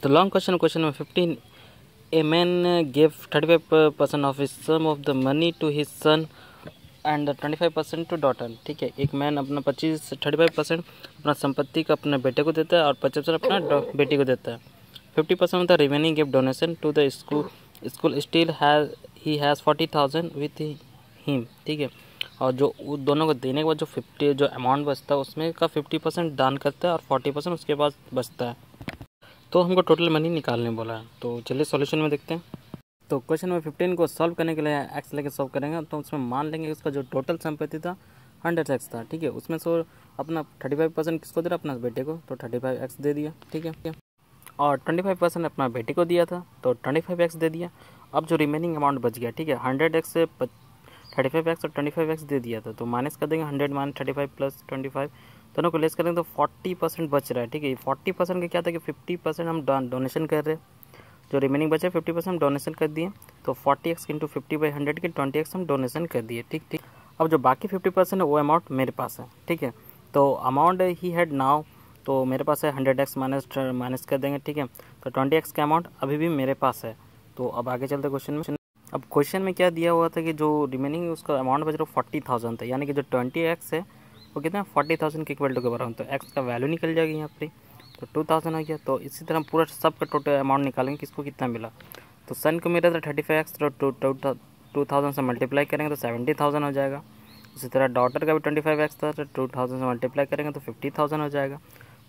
The long question number 15. A man gave 35% of his sum of the money to his son and 25% to daughter. ठीक है, एक man अपना 35% अपना संपत्ति का अपने बेटे को देता है और 25% अपना बेटी को देता है। 50% of the remaining give donation to the school still he has 40,000 with him. ठीक है, और जो दोनों को देने के बाद जो 50 जो अमाउंट बचता है उसमें का 50% दान करता है और 40% उसके बाद बचता है। तो हमको टोटल मनी निकालने बोला है। तो चलिए सॉल्यूशन में देखते हैं। तो क्वेश्चन नंबर 15 को सॉल्व करने के लिए एक्स लेके सॉल्व करेंगे। तो उसमें मान लेंगे उसका जो टोटल संपत्ति था 100x था। ठीक है, उसमें से अपना 35% किसको दे रहा, अपना बेटे को, तो 35x दे दिया। ठीक है, और 25% अपना बेटे को दिया था तो 25x दे दिया। अब जो रिमेनिंग अमाउंट बच गया, ठीक है, 100x से 35x और 25x दे दिया था, तो माइनस कर देंगे 100 माइनस 35 प्लस 25 दोनों को लेस करेंगे तो 40% बच रहा है। ठीक है, 40% का क्या था कि 50% हम डोनेशन कर रहे हैं, जो रिमेनिंग बचे 50% डोनेशन कर दिए, तो 40x इंटू 50/100 के 20x हम डोनेशन कर दिए। ठीक, अब जो बाकी 50% है वो अमाउंट मेरे पास है। ठीक है, तो अमाउंट ही हैड नाउ, तो मेरे पास है 100x माइनस कर देंगे। ठीक है, तो 20x का अमाउंट अभी भी मेरे पास है। तो अब आगे चलते क्वेश्चन में। अब क्वेश्चन में क्या दिया हुआ था कि जो रिमेनिंग उसका अमाउंट बच रहा 40,000 था, यानी कि जो 20x है वो कितना 40,000 के इक्वल टू के बराबर, तो x का वैल्यू निकल जाएगी यहाँ पर, तो 2000 हो गया। तो इसी तरह पूरा सब का टोटल अमाउंट निकालेंगे किसको कितना मिला। तो सन को मिला था 35x, तो 2000 से मल्टीप्लाई करेंगे तो 70,000 हो जाएगा। इसी तरह डॉटर का भी 25x था, तो 2000 से मल्टीप्लाई करेंगे तो 50,000 हो जाएगा।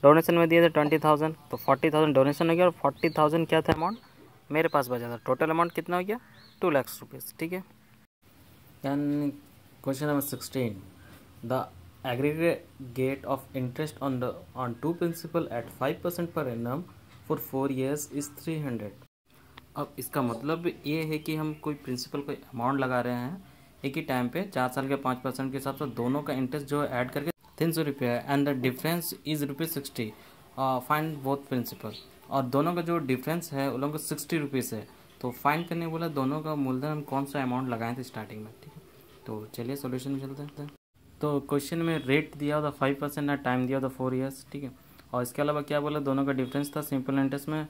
डोनेशन में दिए थे 20,000, तो 40,000 डोनेशन हो गया और 40,000 क्या था अमाउंट मेरे पास बचा था। टोटल अमाउंट कितना हो गया 2 लाख रुपीज़। ठीक है, then question number 16, the aggregate of interest on two principal at 5% per annum for 4 years is 300। अब इसका मतलब ये है कि हम कोई प्रिंसिपल कोई अमाउंट लगा रहे हैं एक ही टाइम पे 4 साल के 5% के हिसाब से, दोनों का इंटरेस्ट जो है ऐड करके 300 रुपये है and the difference is ₹60। Find both principal, और दोनों का जो डिफरेंस है उन लोगों को 60 रुपीज़ है। तो फाइंड करने बोला दोनों का मूलधन हम कौन सा अमाउंट लगाए थे स्टार्टिंग में। ठीक है, तो चलिए सोल्यूशन में चलते हैं। तो क्वेश्चन में रेट दिया होता 5% और टाइम दिया होता 4 ईयर्स। ठीक है, और इसके अलावा क्या बोला दोनों का डिफरेंस था सिंपल इंटरेस्ट में,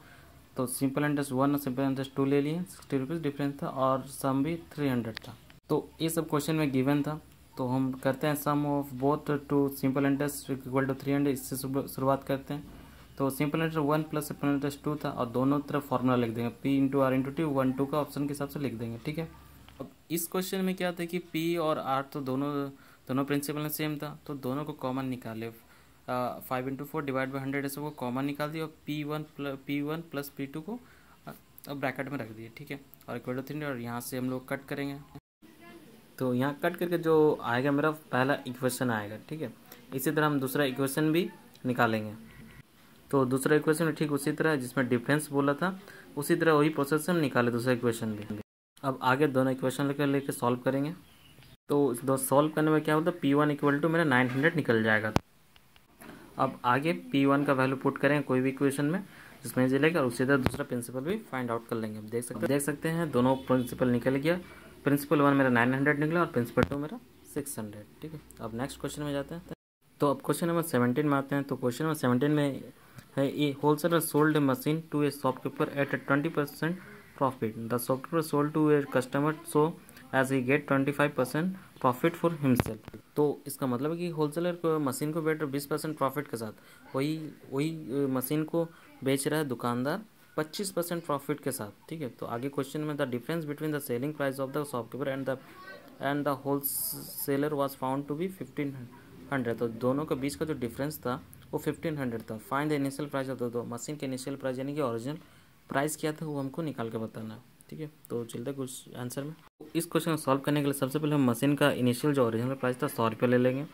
तो सिंपल इंटरेस्ट 1 और सिंपल इंटरेस्ट 2 ले लिए, 60 रुपीज़ डिफरेंस था और सम भी 300 था। तो ये सब क्वेश्चन में गिवन था, तो हम करते हैं sum of both two simple interest equal to 300, इससे शुरुआत करते हैं। तो simple interest 1 plus simple interest 2 था, और दोनों तरफ फॉर्मूला लिख देंगे P into R into T, 1 2 का ऑप्शन के हिसाब से लिख देंगे। ठीक है, अब इस क्वेश्चन में क्या था कि P और R तो दोनों प्रिंसिपल में सेम था, तो दोनों को कॉमन निकाले। 5 इंटू 4 डिवाइड बाई 100 ऐसे वो कॉमन निकाल दिया, और P1 प्लस P2 को अब ब्रैकेट में रख दिए। ठीक है, और इक्वल टू 300, और यहाँ से हम लोग कट करेंगे। तो यहाँ कट करके जो आएगा मेरा पहला इक्वेशन आएगा। ठीक है, इसी तरह हम दूसरा इक्वेशन भी निकालेंगे। तो दूसरा इक्वेशन ठीक उसी तरह जिसमें डिफरेंस बोला था उसी तरह वही प्रोसेस से हम निकाले दूसरा इक्वेशन भी। अब आगे दोनों इक्वेशन लेकर सॉल्व करेंगे। तो दो सॉल्व करने में क्या होता है P1 इक्वल टू मेरा 900 निकल जाएगा। अब आगे P1 का वैल्यू पुट करेंगे कोई भी इक्वेशन में जिसमें चलेगा, और उसी तरह दूसरा प्रिंसिपल भी फाइंड आउट कर लेंगे। देख सकते हैं दोनों प्रिंसिपल निकल गया। प्रिंसिपल 1 मेरा 900 निकला और प्रिंसिपल 2 मेरा 600। ठीक है, अब नेक्स्ट क्वेश्चन में जाते हैं। तो अब क्वेश्चन नंबर 17 में आते हैं। तो क्वेश्चन नंबर 17 में है a wholesaler sold a machine to a shopkeeper at 20% profit. The shopkeeper sold to a customer so as he get 25% profit for himself. तो इसका मतलब है कि होलसेलर को मशीन को बेच 20% प्रॉफिट के साथ, वही मशीन को बेच रहा है दुकानदार 25% प्रॉफिट के साथ। ठीक है, तो आगे क्वेश्चन में the difference between the selling price of the shopkeeper and the wholesaler was found to be 1500। तो दोनों के बीच का जो डिफरेंस था वो 1500 था। Find the initial price of the machine के इनिशियल प्राइस यानी कि ओरिजिनल प्राइस क्या था वो हमको निकाल के बताना है। ठीक है, तो चलते कुछ आंसर में। इस क्वेश्चन को सॉल्व करने के लिए सबसे पहले हम मशीन का इनिशियल जो ओरिजिनल प्राइस था 100 रुपये ले लेंगे।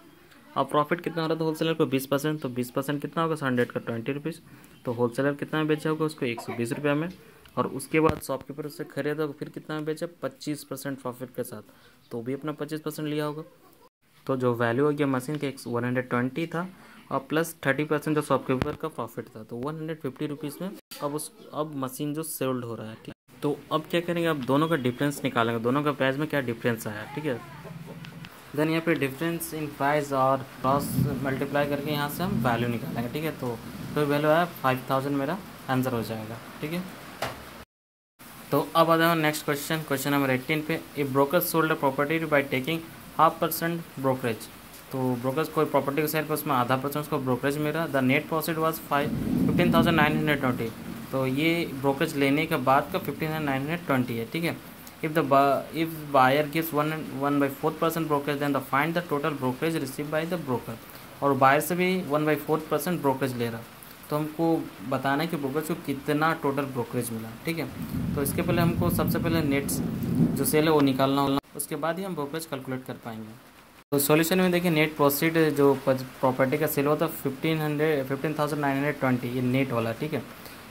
अब प्रॉफिट कितना हो रहा था होलसेलर को 20%, तो 20% कितना होगा 100 का 20 रुपीज़। तो होलसेलर कितना में बेचा होगा उसको 120 रुपये में, और उसके बाद शॉपकीपर उससे खरीदा फिर कितना में बेचा 25% प्रॉफिट के साथ, तो भी अपना 25% लिया होगा। तो जो वैल्यू हो गया मशीन के 120 था, और प्लस 30% जो शॉपकीपर का प्रॉफिट था, तो 150 रुपीज़ में अब मशीन जो सेल्ड हो रहा है। ठीक, तो अब क्या करेंगे, अब दोनों का डिफरेंस निकालेंगे, दोनों का प्राइस में क्या डिफरेंस आया। ठीक है, देन यहाँ पे डिफरेंस इन प्राइस और क्रॉस मल्टीप्लाई करके यहाँ से हम वैल्यू निकालेंगे। ठीक है, तो वैल्यू आया 5000 मेरा आंसर हो जाएगा। ठीक है, तो अब आ जाओ नेक्स्ट क्वेश्चन, क्वेश्चन नंबर 18 पे। A broker sold a property by taking 0.5% brokerage. तो ब्रोकर्स कोई प्रॉपर्टी को सेल पर उसमें 0.5% उसको ब्रोकरेज मिला। The net profit was 15,920। तो ये ब्रोकरेज लेने के बाद का 15,920 है। ठीक है, if buyer gives 1/4% brokerage then the find the total brokerage receive by the broker. और बायर से भी 1/4% ब्रोकरेज ले रहा, तो हमको बताना है कि ब्रोकरेज को कितना टोटल ब्रोकरेज मिला। ठीक है, तो इसके पहले हमको सबसे पहले नेट्स जो सेल है वो निकालना होगा, उसके बाद ही हम ब्रोकरेज कैलकुलेट कर पाएंगे। तो सॉल्यूशन में देखिए नेट प्रोसीड जो प्रॉपर्टी का सेल हुआ था 15,920, ये नेट वाला। ठीक है,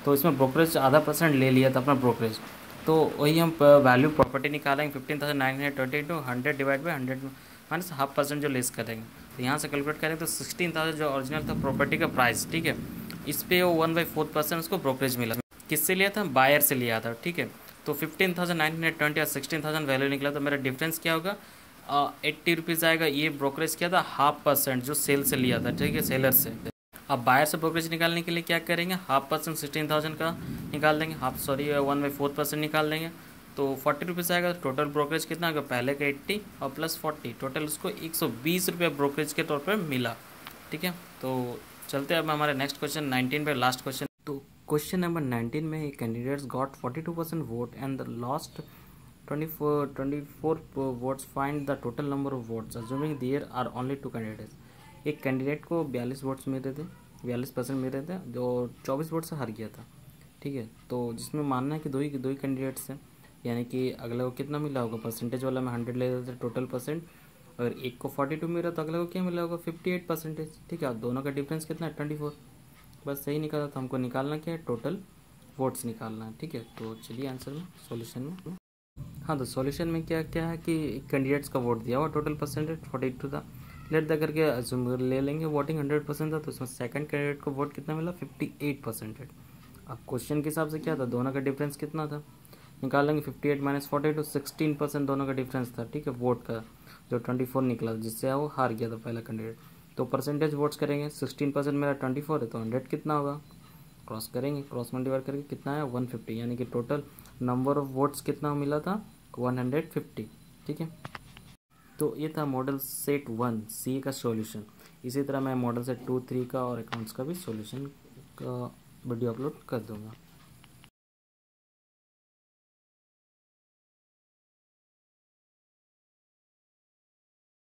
तो इसमें ब्रोकरेज 0.5% ले लिया था अपना ब्रोकरेज, तो वही हम वैल्यू प्रॉपर्टी निकालेंगे 15,920 टू 100 डिवाइड बाई 100 माइनस 0.5% जो लेस करेंगे। तो यहाँ से कैलकुलेट करें तो 16,000 जो ओरिजिनल था प्रॉपर्टी का प्राइस। ठीक है, इस पे वो 1/4% उसको ब्रोकरेज मिला। किससे लिया था? बायर से लिया था। ठीक है, तो 15,920 और 16,000 वैल्यू निकला, तो मेरा डिफरेंस क्या होगा? 80 रुपीज़ आएगा। ये ब्रोकरेज किया था 0.5% जो सेल से लिया था। ठीक है, सेलर से। अब बायर से ब्रोकरेज निकालने के लिए क्या करेंगे? 0.5% 16,000 का निकाल देंगे, 1/4% निकाल देंगे, तो 40 रुपीज़ आएगा। टोटल ब्रोकरेज कितना होगा? पहले का 80 और प्लस 40, टोटल उसको 120 रुपये ब्रोकरेज के तौर पर मिला। ठीक है, तो चलते हैं अब हमारे नेक्स्ट क्वेश्चन 19 पे, लास्ट क्वेश्चन। तो क्वेश्चन नंबर 19 में candidates got 42% vote and the last 24 votes, find the total number of votes assuming there are only 2 candidates. एक कैंडिडेट को 42 वोट्स मिले थे, 42% मिले थे, जो 24 वोट से हार गया था। ठीक है, तो जिसमें मानना है कि दो ही कैंडिडेट्स हैं, यानी कि अगले को कितना मिला होगा? परसेंटेज वाला में 100 ले रहे थे टोटल परसेंट, अगर एक को 42 मिला तो अगले को क्या मिला होगा? 58%। ठीक है, दोनों का डिफरेंस कितना है? 24। बस सही निकाला, तो हमको निकालना क्या है? टोटल वोट्स निकालना है। ठीक है, तो चलिए आंसर में, सॉल्यूशन में। हाँ, तो सॉल्यूशन में क्या क्या है कि कैंडिडेट्स का वोट दिया हुआ, टोटल परसेंटेज 42 था, लेट द करके ले लेंगे वोटिंग 100% था, तो उसमें सेकंड कैंडिडेट को वोट कितना मिला? 58%। अब क्वेश्चन के हिसाब से क्या था? दोनों का डिफरेंस कितना था? निकालेंगे 58 माइनस 42, 16% दोनों का डिफरेंस था। ठीक है, वोट का जो 24 निकला, जिससे वो हार गया था पहला कैंडिडेट। तो परसेंटेज वोट्स करेंगे, 16% मेरा 24 है, तो 100 कितना होगा? क्रॉस करेंगे, क्रॉस मल्टीप्लाई करके कितना है? 150, यानी कि टोटल नंबर ऑफ वोट्स कितना मिला था? 150। ठीक है, तो ये था मॉडल सेट 1 सी का सॉल्यूशन। इसी तरह मैं मॉडल सेट 2, 3 का और अकाउंट्स का भी सॉल्यूशन का वीडियो अपलोड कर दूंगा।